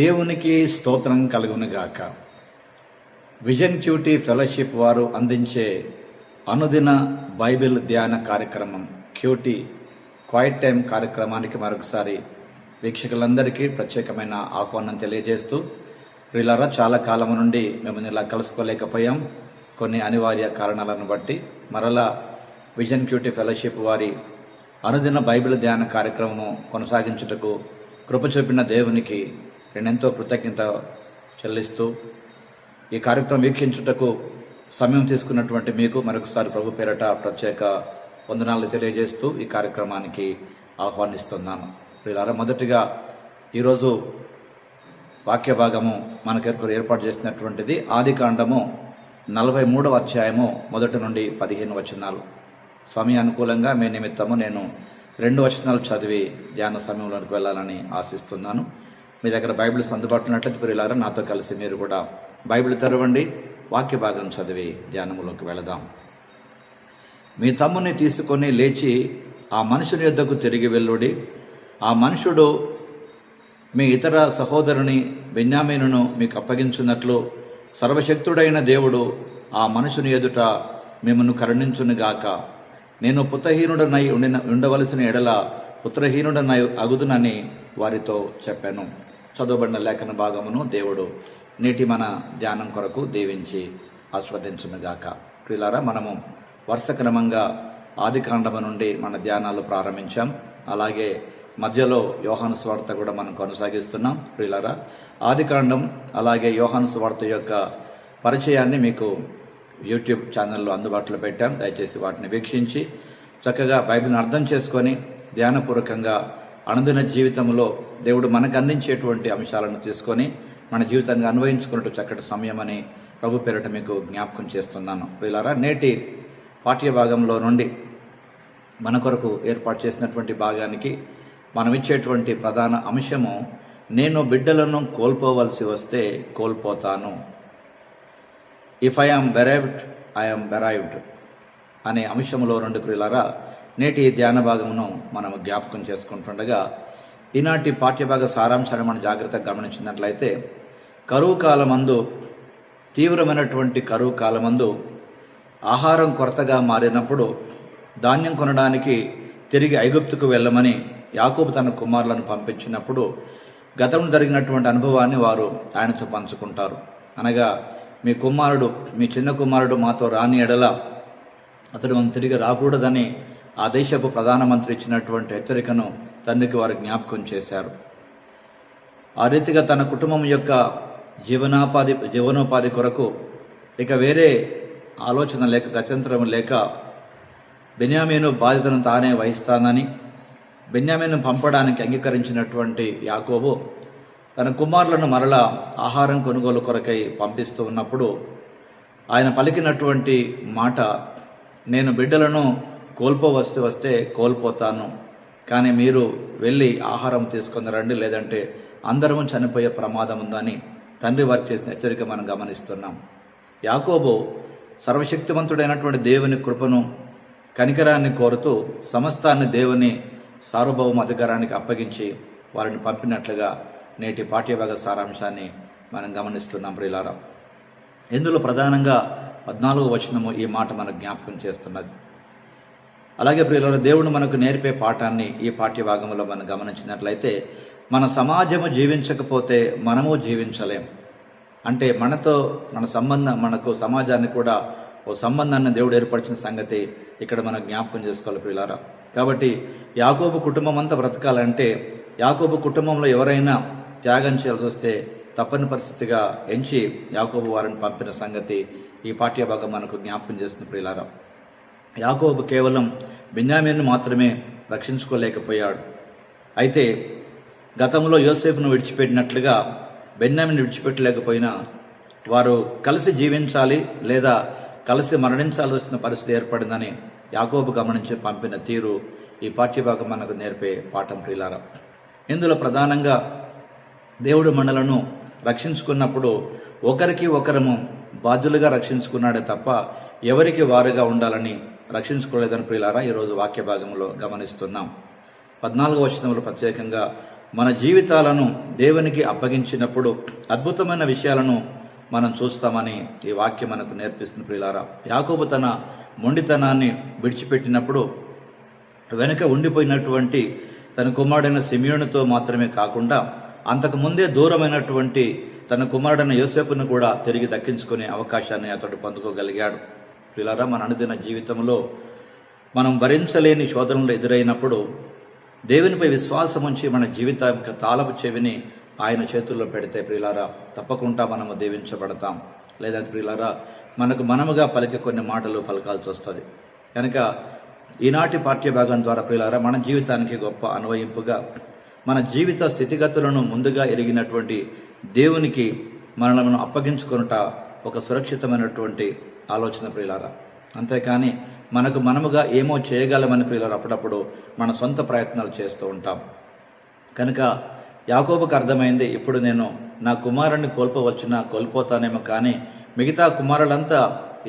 దేవునికి స్తోత్రం కలుగునుగాక. విజన్ క్యూటీ ఫెలోషిప్ వారు అందించే అనుదిన బైబిల్ ధ్యాన కార్యక్రమం క్యూటీ క్వైట్ టైం కార్యక్రమానికి మరొకసారి వీక్షకులందరికీ ప్రత్యేకమైన ఆహ్వానం తెలియజేస్తూ, వీళ్ళారా చాలా కాలం నుండి మేము ఇలా కలుసుకోలేకపోయాం. కొన్ని అనివార్య కారణాలను బట్టి మరలా విజన్ క్యూటీ ఫెలోషిప్ వారి అనుదిన బైబిల్ ధ్యాన కార్యక్రమము కొనసాగించుటకు కృప చూపిన దేవునికి నేనెంతో కృతజ్ఞత చెల్లిస్తూ, ఈ కార్యక్రమం వీక్షించుటకు సమయం తీసుకున్నటువంటి మీకు మరొకసారి ప్రభు పేరట ప్రత్యేక వందనాలు తెలియజేస్తూ ఈ కార్యక్రమానికి ఆహ్వానిస్తున్నాను. వీళ్ళారా మొదటిగా ఈరోజు వాక్య భాగము మనకు ఏర్పాటు చేసినటువంటిది ఆదికాండము 43వ అధ్యాయము 1 నుండి 15 వచనాలు. సమయానుకూలంగా మీ నిమిత్తము నేను 2 వచనాలు చదివి ధ్యాన సమయంలోకి వెళ్ళాలని ఆశిస్తున్నాను. మీ దగ్గర బైబిల్స్ అందుబాటులో ఉన్నట్లయితే ప్రియులారా నాతో కలిసి మీరు కూడా బైబిల్ తెరవండి, వాక్య భాగం చదివి ధ్యానములోకి వెళదాం. మీ తమ్ముని తీసుకొని లేచి ఆ మనుషుని యొద్దకు తిరిగి వెళ్ళుడి. ఆ మనుషుడు మీ ఇతర సహోదరుని బెన్యామీనును మీకు అప్పగించున్నట్లు సర్వశక్తుడైన దేవుడు ఆ మనుషుని ఎదుట మిమ్మల్ని కరుణించునుగాక. నేను పుత్రహీనుడనై ఉండవలసిన ఎడల పుత్రహీనుడనై అగుదునని వారితో చెప్పాను. చదవబడిన లేఖన భాగమును దేవుడు నేటి మన ధ్యానం కొరకు దీవించి ఆస్వాదించునుగాక. ప్రియులారా, మనము వరుస క్రమంగా ఆదికాండము నుండి మన ధ్యానాలు ప్రారంభించాం. అలాగే మధ్యలో యోహాను సువార్త కూడా మనం కొనసాగిస్తున్నాం. ప్రియులారా, ఆదికాండం అలాగే యోహాను సువార్త యొక్క పరిచయాన్ని మీకు యూట్యూబ్ ఛానల్లో అందుబాటులో పెట్టాం. దయచేసి వాటిని వీక్షించి చక్కగా బైబిల్ని అర్థం చేసుకొని ధ్యానపూర్వకంగా అనుదిన జీవితంలో దేవుడు మనకు అందించేటువంటి అంశాలను తీసుకొని మన జీవితాన్ని అన్వయించుకున్నట్టు చక్కటి సమయం అని ప్రభు పేరిట మీకు జ్ఞాపకం చేస్తున్నాను. వీళ్ళారా, నేటి పాఠ్య భాగంలో నుండి మన కొరకు ఏర్పాటు చేసినటువంటి భాగానికి మనం ఇచ్చేటువంటి ప్రధాన అంశము, నేను బిడ్డలను కోల్పోవలసి వస్తే కోల్పోతాను. If I am bereaved I am bereaved అనే అంశంలో నుండి ప్రియులారా నేటి ధ్యాన భాగమును మనం జ్ఞాపకం చేసుకుంటుండగా, ఈనాటి పాఠ్యభాగ సారాంశాన్ని మనం జాగ్రత్తగా గమనించినట్లయితే, కరువు కాలమందు, తీవ్రమైనటువంటి కరువు కాలమందు ఆహారం కొరతగా మారినప్పుడు ధాన్యం కొనడానికి తిరిగి ఐగుప్తుకు వెళ్ళమని యాకోబు తన కుమారులను పంపించినప్పుడు గతంలో జరిగినటువంటి అనుభవాన్ని వారు ఆయనతో పంచుకుంటారు. అనగా, మీ చిన్న కుమారుడు మాతో రాని ఎడల అతడు మనం తిరిగి రాకూడదని ఆ దేశపు ప్రధానమంత్రి ఇచ్చినటువంటి హెచ్చరికను తండ్రికి వారు జ్ఞాపకం చేశారు. ఆ రీతిగా తన కుటుంబం యొక్క జీవనోపాధి కొరకు ఇక వేరే ఆలోచన లేక గత్యంతరం లేక బెన్యామీను బాధ్యతను తానే వహిస్తానని బెన్యామీను పంపడానికి అంగీకరించినటువంటి యాకోబు తన కుమారులను మరలా ఆహారం కొనుగోలు కొరకై పంపిస్తూ ఉన్నప్పుడు ఆయన పలికినటువంటి మాట, నేను బిడ్డలను కోల్పోవలసి వస్తే కోల్పోతాను, కానీ మీరు వెళ్ళి ఆహారం తీసుకొని రండి, లేదంటే అందరము చనిపోయే ప్రమాదం ఉందని తండ్రి వారికి చేసిన హెచ్చరిక మనం గమనిస్తున్నాం. యాకోబు సర్వశక్తివంతుడైనటువంటి దేవుని కృపను, కనికరాన్ని కోరుతూ సమస్తాన్ని దేవుని సార్వభౌమ అధికారానికి అప్పగించి వారిని పంపినట్లుగా నేటి పాఠ్యభాగ సారాంశాన్ని మనం గమనిస్తున్నాం. ప్రియులారా, ఇందులో ప్రధానంగా 14వ వచనము ఈ మాట మనకు జ్ఞాపకం చేస్తున్నది. అలాగే ప్రియులారా, దేవుడు మనకు నేర్పే పాఠాన్ని ఈ పాఠ్యభాగంలో మనం గమనించినట్లయితే, మన సమాజము జీవించకపోతే మనము జీవించలేం. అంటే మనకు సమాజాన్ని కూడా ఓ సంబంధాన్ని దేవుడు ఏర్పరిచిన సంగతి ఇక్కడ మనం జ్ఞాపకం చేసుకోవాలి ప్రియులారా. కాబట్టి యాకోబు కుటుంబం అంతా బ్రతకాలంటే, యాకోబు కుటుంబంలో ఎవరైనా త్యాగం చేయాల్సి వస్తే తప్పని పరిస్థితిగా ఎంచి యాకోబు వారిని పంపిన సంగతి ఈ పాఠ్యభాగం మనకు జ్ఞాపకం చేసిన ప్రియులారా. యాకోబు కేవలం బెన్యామీనును మాత్రమే రక్షించుకోలేకపోయాడు. అయితే గతంలో యోసేపును విడిచిపెట్టినట్లుగా బెన్యామీను విడిచిపెట్టలేకపోయినా వారు కలిసి జీవించాలి లేదా కలిసి మరణించాల్సిన పరిస్థితి ఏర్పడిందని యాకోబు గమనించి పంపిన తీరు ఈ పాఠ్యభాగం మనకు నేర్పే పాఠం ప్రియులారా. ఇందులో ప్రధానంగా దేవుడు మనలను రక్షించుకున్నప్పుడు ఒకరికి ఒకరము బాధ్యులుగా రక్షించుకున్నాడే తప్ప ఎవరికి వారుగా ఉండాలని రక్షించుకోలేదని ప్రియులారా ఈరోజు వాక్య భాగంలో గమనిస్తున్నాం. 14వ వచనంలో ప్రత్యేకంగా మన జీవితాలను దేవునికి అప్పగించినప్పుడు అద్భుతమైన విషయాలను మనం చూస్తామని ఈ వాక్యం మనకు నేర్పిస్తుంది ప్రియులారా. యాకోబు తన మొండితనాన్ని విడిచిపెట్టినప్పుడు వెనుక ఉండిపోయినటువంటి తన కుమారుడైన సిమియోనుతో మాత్రమే కాకుండా అంతకుముందే దూరమైనటువంటి తన కుమారుడైన యోసేపును కూడా తిరిగి దక్కించుకునే అవకాశాన్ని అతడు పొందుకోగలిగాడు. ప్రియులారా, మన అనుదిన జీవితంలో మనం భరించలేని శోధనలు ఎదురైనప్పుడు దేవునిపై విశ్వాసం ఉంచి మన జీవితానికి తాళపు చెవిని ఆయన చేతుల్లో పెడితే ప్రియులారా తప్పకుండా మనము దీవించబడతాం. లేదంటే ప్రియులారా మనముగా పలికే కొన్ని మాటలు పలకాల్సి వస్తుంది. కనుక ఈనాటి పాఠ్యభాగం ద్వారా ప్రియులారా మన జీవితానికి గొప్ప అన్వయింపుగా మన జీవిత స్థితిగతులను ముందుగా ఎరిగినటువంటి దేవునికి మనలను అప్పగించుకొనుట ఒక సురక్షితమైనటువంటి ఆలోచన ప్రియులారా. అంతేకాని మనముగా ఏమో చేయగలమని ప్రియులారా అప్పుడప్పుడు మన సొంత ప్రయత్నాలు చేస్తూ ఉంటాం. కనుక యాకోబుకు అర్థమైంది, ఇప్పుడు నేను నా కుమారుణ్ణి కోల్పోతానేమో, కానీ మిగతా కుమారులంతా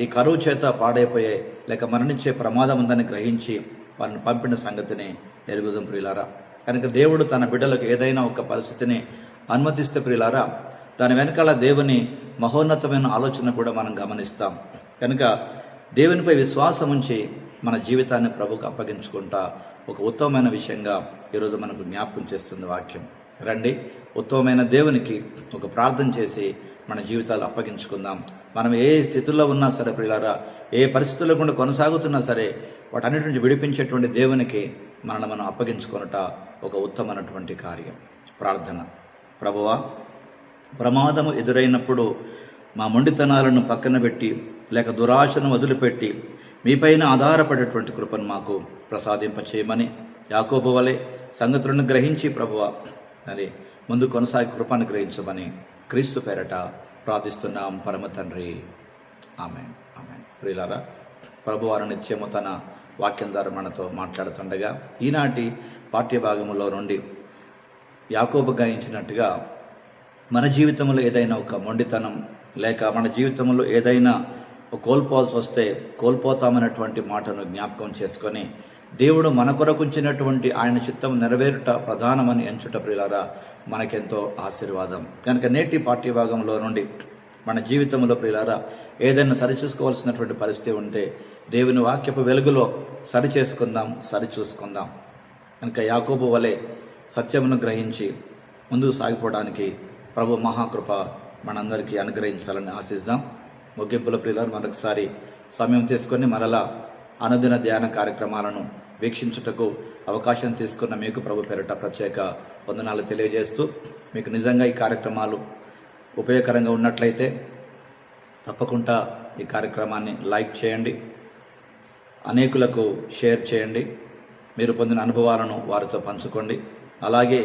ఈ కరువు చేత పాడైపోయే లేక మరణించే ప్రమాదం ఉందని గ్రహించి వారిని పంపిన సంగతిని ఎరుగుదాం ప్రియులారా. కనుక దేవుడు తన బిడ్డలకు ఏదైనా ఒక పరిస్థితిని అనుమతిస్తే ప్రియులారా దాని వెనకాల దేవుని మహోన్నతమైన ఆలోచన కూడా మనం గమనిస్తాం. కనుక దేవునిపై విశ్వాసం ఉంచి మన జీవితాన్ని ప్రభువుకు అప్పగించుకుంటా ఒక ఉత్తమమైన విషయంగా ఈరోజు మనకు జ్ఞాపకం చేస్తుంది వాక్యం. రండి, ఉత్తమమైన దేవునికి ఒక ప్రార్థన చేసి మన జీవితాలు అప్పగించుకుందాం. మనం ఏ స్థితిలో ఉన్నా సరే ప్రియులారా, ఏ పరిస్థితుల్లో కూడా కొనసాగుతున్నా సరే వాటన్నిటి నుంచి విడిపించేటువంటి దేవునికి మనం అప్పగించుకొనుట ఒక ఉత్తమమైనటువంటి కార్యం. ప్రార్థన. ప్రభువా, ప్రమాదము ఎదురైనప్పుడు మా మొండితనాలను పక్కన పెట్టి లేక దురాశను వదిలిపెట్టి మీపైన ఆధారపడేటువంటి కృపను మాకు ప్రసాదింపచేయమని యాకోబు వలె సంగతులను గ్రహించి ప్రభువా అని ముందు కొనసాగి కృపను గ్రహించమని క్రీస్తు పేరట ప్రార్థిస్తున్నాం పరమ తండ్రి. ఆమేన్, ఆమేన్. ప్రియులారా, ప్రభువారు నిత్యము తన వాక్యం ద్వారా మనతో మాట్లాడుతుండగా ఈనాటి పాఠ్యభాగములో నుండి యాకోబు గాయించినట్టుగా మన జీవితంలో ఏదైనా ఒక మొండితనం లేక మన జీవితంలో ఏదైనా కోల్పోవాల్సి వస్తే కోల్పోతామన్నటువంటి మాటను జ్ఞాపకం చేసుకొని దేవుడు మన కొరకుంచినటువంటి ఆయన చిత్తం నెరవేరుట ప్రధానమని ఎంచుట ప్రియులారా మనకెంతో ఆశీర్వాదం. కనుక నేటి పాఠ్యభాగంలో నుండి మన జీవితంలో ప్రియులారా ఏదైనా సరిచూసుకోవాల్సినటువంటి పరిస్థితి ఉంటే దేవుని వాక్యపు వెలుగులో సరిచూసుకుందాం. కనుక యాకోబు వలె సత్యమును గ్రహించి ముందుకు సాగిపోవడానికి ప్రభు మహాకృప మనందరికీ అనుగ్రహించాలని ఆశిద్దాం. ముగింపుల ప్రియులారా మరొకసారి సమయం తీసుకొని మరలా అనుదిన ధ్యాన కార్యక్రమాలను వీక్షించుటకు అవకాశం తీసుకున్న మీకు ప్రభు పేరిట ప్రత్యేక వందనాలు తెలియజేస్తూ, మీకు నిజంగా ఈ కార్యక్రమాలు ఉపయోగకరంగా ఉన్నట్లయితే తప్పకుండా ఈ కార్యక్రమాన్ని లైక్ చేయండి, అనేకులకు షేర్ చేయండి, మీరు పొందిన అనుభవాలను వారితో పంచుకోండి. అలాగే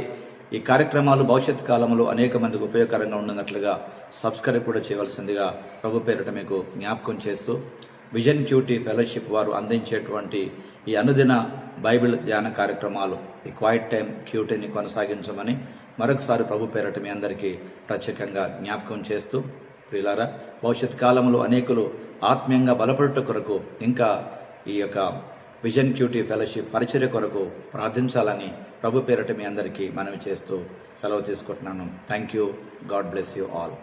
ఈ కార్యక్రమాలు భవిష్యత్ కాలంలో అనేక మందికి ఉపయోగకరంగా ఉన్నట్లుగా సబ్స్క్రైబ్ కూడా చేయవలసిందిగా ప్రభు పేరిట మీకు జ్ఞాపకం చేస్తూ, విజన్ క్యూటీ ఫెలోషిప్ వారు అందించేటువంటి ఈ అనుదిన బైబిల్ ధ్యాన కార్యక్రమాలు ఈ క్వైట్ టైం క్యూటీని కొనసాగించమని మరొకసారి ప్రభు పేరిట మీ అందరికీ ప్రత్యేకంగా జ్ఞాపకం చేస్తూ, ప్రియులారా భవిష్యత్ కాలంలో అనేకులు ఆత్మీయంగా బలపడుట కొరకు ఇంకా ఈ యొక్క విజన్ క్యూటీ ఫెలోషిప్ పరిచర్య కొరకు ప్రార్థించాలని ప్రభు పేరిట మీ అందరికీ మనవి చేస్తూ సెలవు తీసుకుంటున్నాను. Thank you. God bless you all.